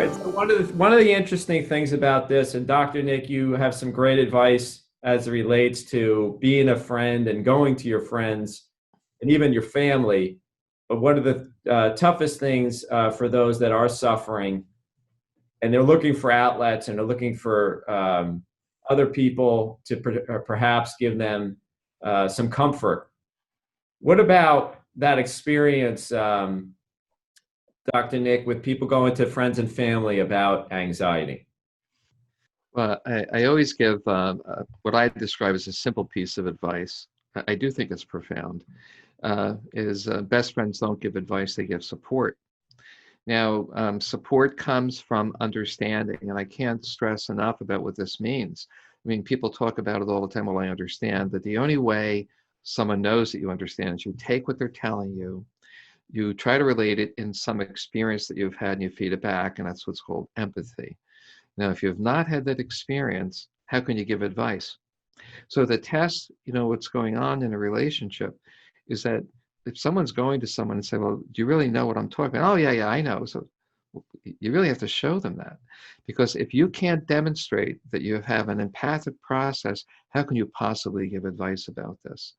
right. So one of the interesting things about this, and Dr. Nick, you have some great advice as it relates to being a friend and going to your friends and even your family. But one of the toughest things for those that are suffering and they're looking for outlets and they're looking for other people to perhaps give them some comfort. What about that experience, Dr. Nick, with people going to friends and family about anxiety? Well, I always give what I describe as a simple piece of advice. I do think it's profound. Is best friends don't give advice; they give support. Now, support comes from understanding, and I can't stress enough about what this means. I mean, people talk about it all the time. Well, I understand, but the only way someone knows that you understand is you take what they're telling you try to relate it in some experience that you've had, and you feed it back, and that's what's called empathy. Now, if you have not had that experience, how can you give advice? So the test, what's going on in a relationship is that if someone's going to someone and say, well, do you really know what I'm talking about? Oh, yeah, yeah, I know. So you really have to show them that. Because if you can't demonstrate that you have an empathic process, how can you possibly give advice about this?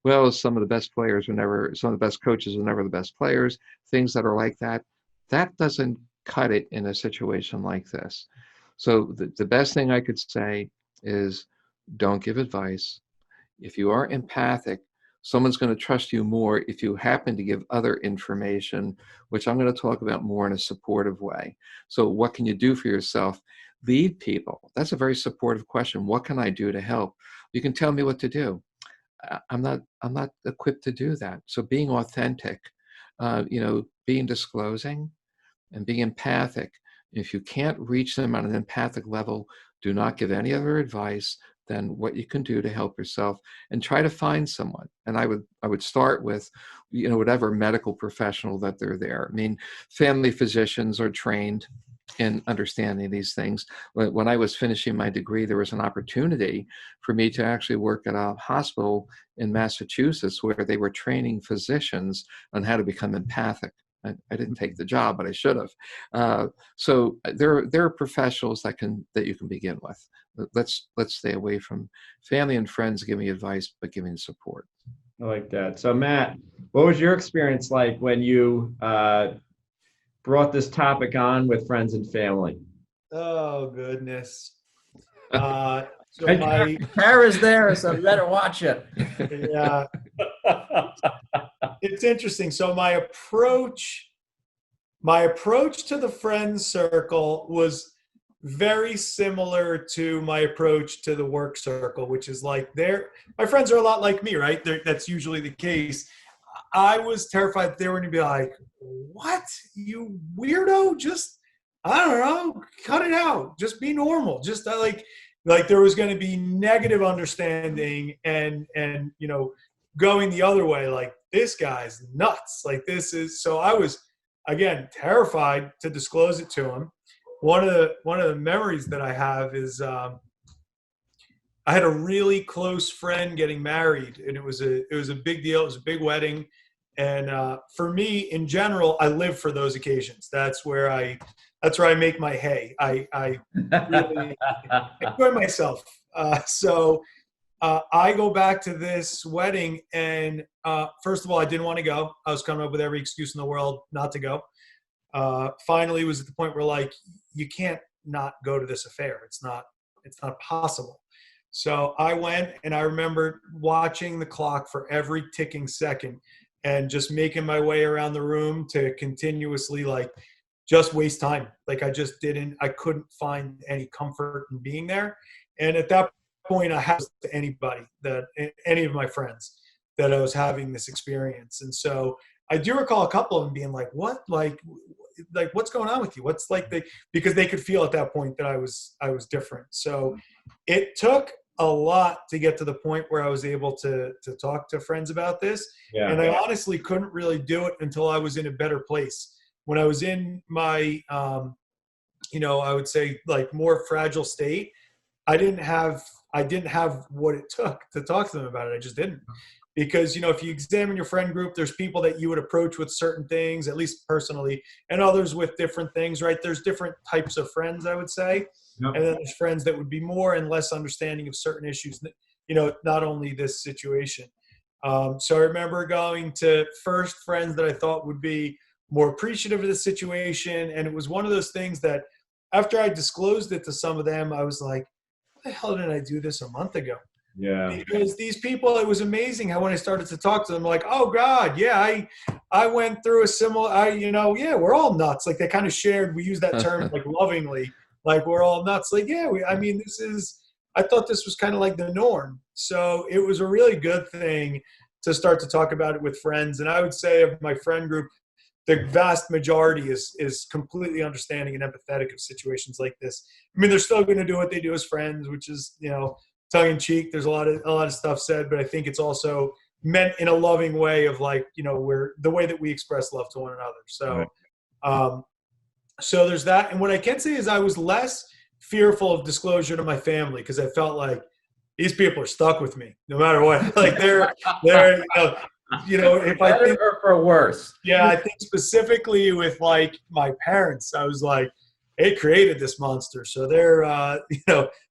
Well, some of the best coaches were never the best players, things that are like that. That doesn't cut it in a situation like this. So the best thing I could say is don't give advice. If you are empathic, someone's going to trust you more if you happen to give other information, which I'm going to talk about more in a supportive way. So what can you do for yourself? Lead people. That's a very supportive question. What can I do to help? You can tell me what to do. I'm not equipped to do that. So being authentic, being disclosing and being empathic. If you can't reach them on an empathic level, do not give any other advice than what you can do to help yourself, and try to find someone. And I would start with, whatever medical professional that they're there. I mean, family physicians are trained in understanding these things. When I was finishing my degree, there was an opportunity for me to actually work at a hospital in Massachusetts where they were training physicians on how to become empathic. I didn't take the job, but I should have. So there are professionals that you can begin with. Let's stay away from family and friends giving advice, but giving support. I like that. So, Matt, what was your experience like when you brought this topic on with friends and family? Oh goodness. So And my Kara's there, so you better watch it. yeah, it's interesting. So my approach to the friends circle was very similar to my approach to the work circle, which is like my friends are a lot like me, right? That's usually the case. I was terrified that they were going to be like, "What, you weirdo? Just I don't know, cut it out. Just be normal. Just like there was going to be negative understanding and going the other way. Like this guy's nuts. Like this is so. I was again terrified to disclose it to him. One of the memories that I have is I had a really close friend getting married, and it was a big deal. It was a big wedding, and for me, in general, I live for those occasions. That's where I make my hay. I really enjoy myself. So I go back to this wedding, and first of all, I didn't want to go. I was coming up with every excuse in the world not to go. Finally, it was at the point where like you can't not go to this affair. It's not possible. So I went, and I remember watching the clock for every ticking second and just making my way around the room to continuously like just waste time. Like I couldn't find any comfort in being there. And at that point, I had to any of my friends that I was having this experience. And so I do recall a couple of them being like, what, like what's going on with you? What's like because they could feel at that point that I was different. So it took a lot to get to the point where I was able to talk to friends about this. Yeah. And I honestly couldn't really do it until I was in a better place. When I was in my, I would say like more fragile state, I didn't have what it took to talk to them about it. I just didn't. because, if you examine your friend group, there's people that you would approach with certain things, at least personally, and others with different things, right? There's different types of friends, I would say. Yep. And then there's friends that would be more and less understanding of certain issues, not only this situation. So I remember going to first friends that I thought would be more appreciative of the situation. And it was one of those things that after I disclosed it to some of them, I was like, why the hell didn't I do this a month ago? Yeah. Because these people, it was amazing how when I started to talk to them, like, oh God, yeah, I went through a similar, yeah, we're all nuts. Like they kind of shared, we use that term like lovingly, like we're all nuts. Like, yeah, I thought this was kind of like the norm. So it was a really good thing to start to talk about it with friends. And I would say of my friend group, the vast majority is completely understanding and empathetic of situations like this. I mean, they're still going to do what they do as friends, which is, tongue in cheek. There's a lot of stuff said, but I think it's also meant in a loving way of like, where the way that we express love to one another. So, Right. So there's that. And what I can say is I was less fearful of disclosure to my family because I felt like these people are stuck with me no matter what. Like they're if I Better think, or for worse? yeah, I think specifically with like my parents, I was like, they created this monster, so they're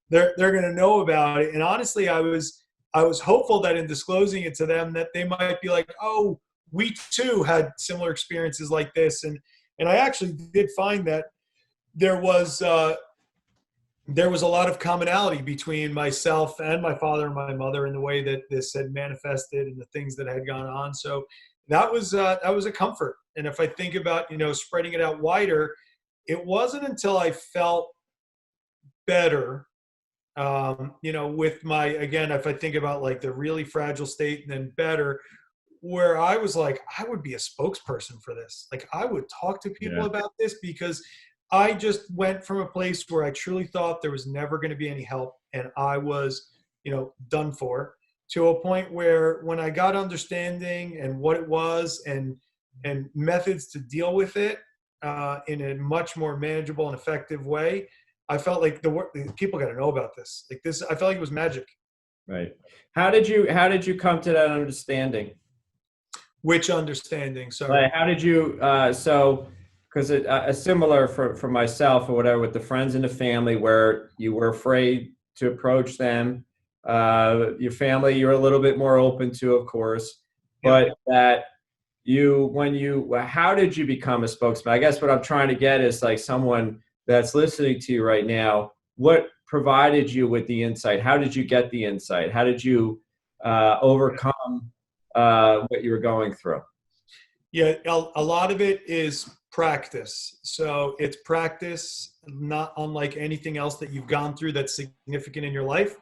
they're going to know about it. And honestly, I was hopeful that in disclosing it to them that they might be like, oh, we too had similar experiences like this. And I actually did find that there was a lot of commonality between myself and my father and my mother in the way that this had manifested and the things that had gone on. So that was a comfort. And if I think about, spreading it out wider, it wasn't until I felt better, with my, again, if I think about like the really fragile state and then better, where I was like, I would be a spokesperson for this. Like I would talk to people Yeah. about this because I just went from a place where I truly thought there was never going to be any help and I was, done for, to a point where when I got understanding and what it was and methods to deal with it in a much more manageable and effective way, I felt like the people got to know about this. Like this, I felt like it was magic. Right. How did you come to that understanding? Which understanding? Sorry. Like, how did you, because a similar for myself or whatever with the friends and the family where you were afraid to approach them, your family you're a little bit more open to, of course, but that how did you become a spokesman? I guess what I'm trying to get is like someone that's listening to you right now, what provided you with the insight? How did you get the insight? How did you overcome what you were going through? Yeah, a lot of it is practice. So it's practice, not unlike anything else that you've gone through that's significant in your life.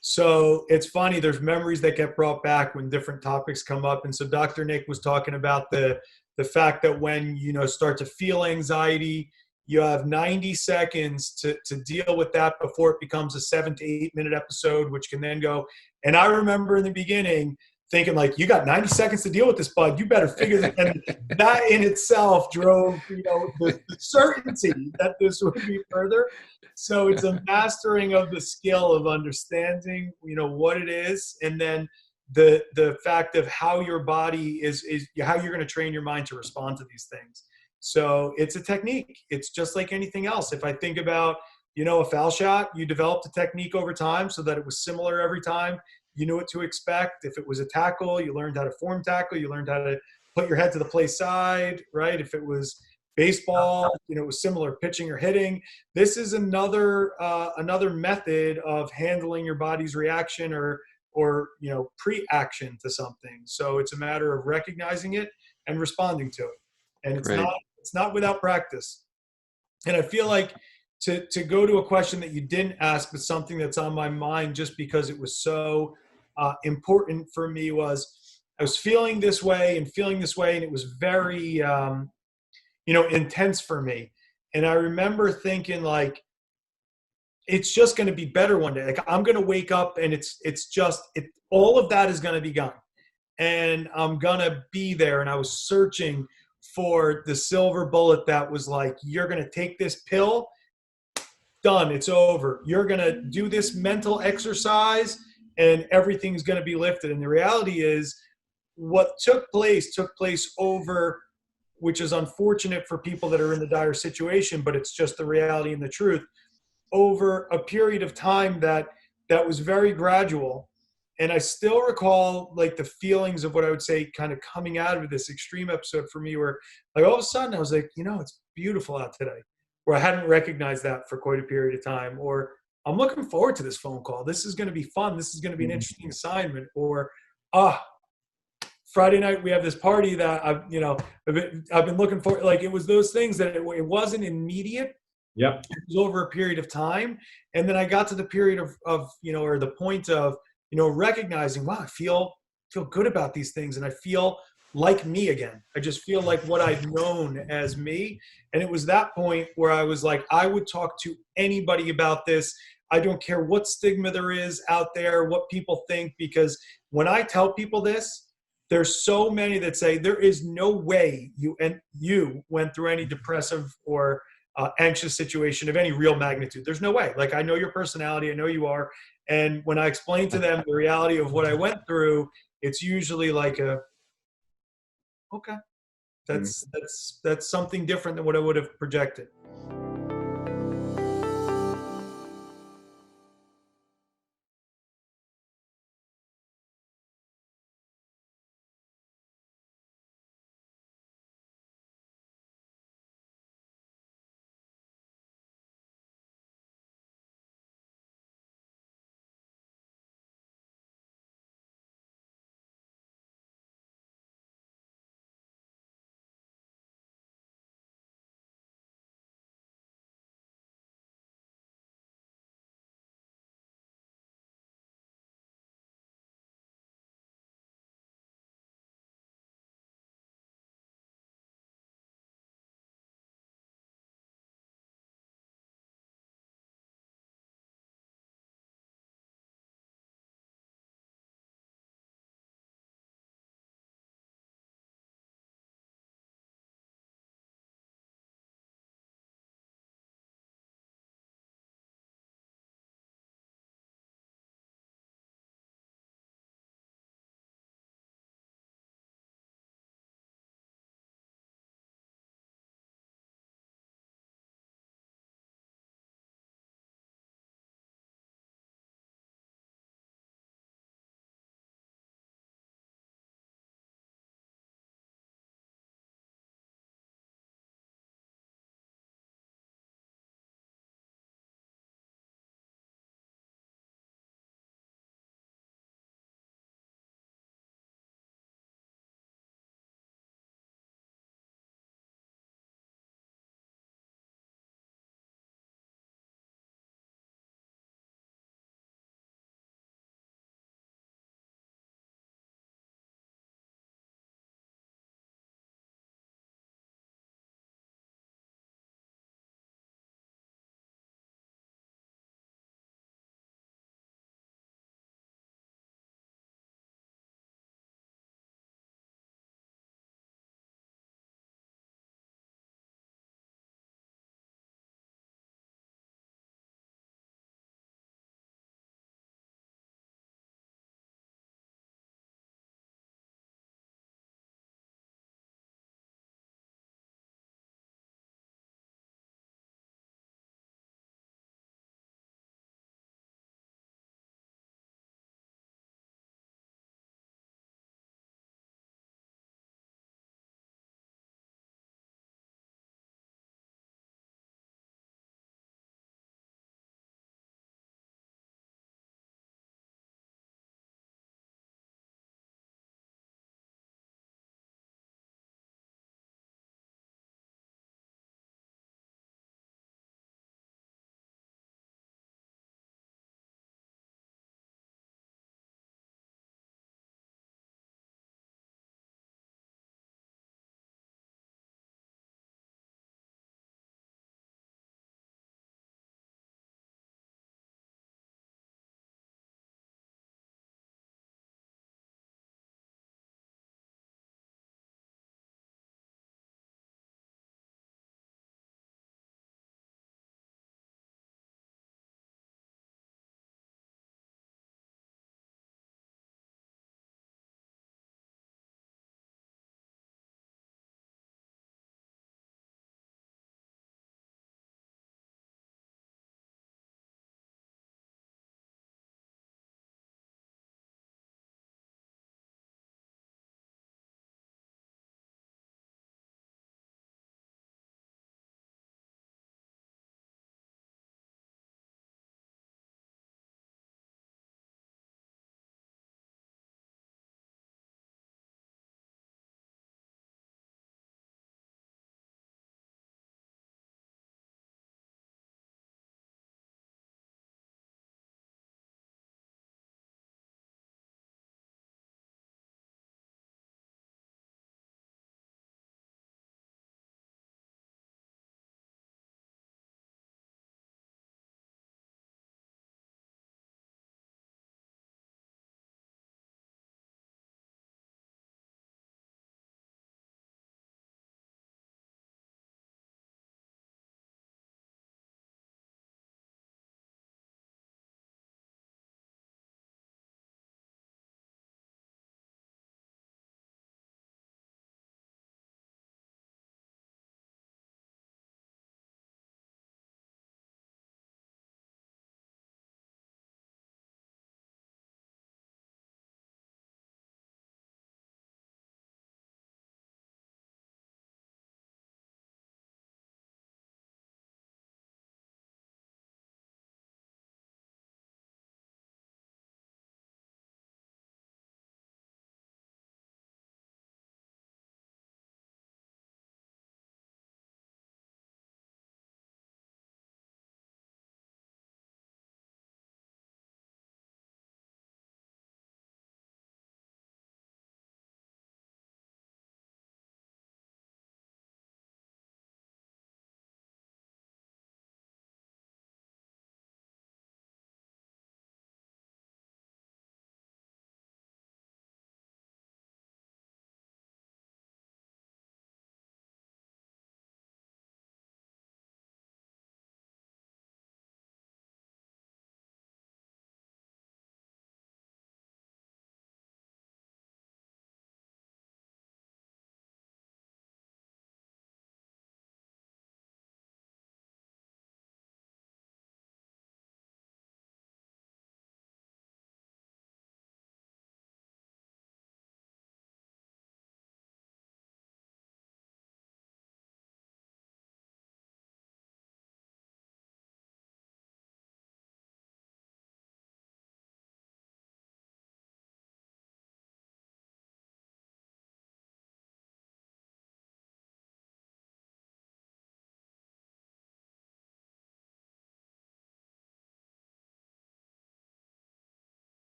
So it's funny, there's memories that get brought back when different topics come up. And so Dr. Nick was talking about the fact that when start to feel anxiety, you have 90 seconds to deal with that before it becomes a 7 to 8 minute episode, which can then go. And I remember in the beginning thinking like, you got 90 seconds to deal with this, bud. You better figure that. And that in itself drove, the certainty that this would be further. So it's a mastering of the skill of understanding, what it is. And then the fact of how your body is how you're going to train your mind to respond to these things. So it's a technique. It's just like anything else. If I think about, a foul shot, you developed a technique over time so that it was similar every time. You knew what to expect. If it was a tackle, you learned how to form tackle. You learned how to put your head to the play side, right? If it was baseball, it was similar pitching or hitting. This is another method of handling your body's reaction or pre-action to something. So it's a matter of recognizing it and responding to it. And it's not without practice. And I feel like to go to a question that you didn't ask, but something that's on my mind just because it was so important for me was I was feeling this way, and it was very, intense for me. And I remember thinking like, it's just going to be better one day. Like I'm going to wake up and all of that is going to be gone and I'm going to be there. And I was searching for the silver bullet that was like, you're going to take this pill, done, it's over. You're going to do this mental exercise and everything's going to be lifted. And the reality is what took place over, which is unfortunate for people that are in the dire situation, but it's just the reality and the truth, over a period of time that was very gradual. And I still recall like the feelings of what I would say kind of coming out of this extreme episode for me, where like all of a sudden I was like, it's beautiful out today, where I hadn't recognized that for quite a period of time. Or I'm looking forward to this phone call. This is going to be fun. This is going to be an interesting assignment. Or, Friday night we have this party that I've been looking for. Like, it was those things that it wasn't immediate. Yep. It was over a period of time. And then I got to the period of or the point of, recognizing, wow, I feel good about these things. And I feel like me again. I just feel like what I've known as me. And it was that point where I was like, I would talk to anybody about this. I don't care what stigma there is out there, what people think, because when I tell people this, there's so many that say there is no way you went through any depressive or anxious situation of any real magnitude. There's no way. Like, I know your personality. I know you are. And when I explain to them the reality of what I went through, it's usually like okay, that's something different than what I would have projected.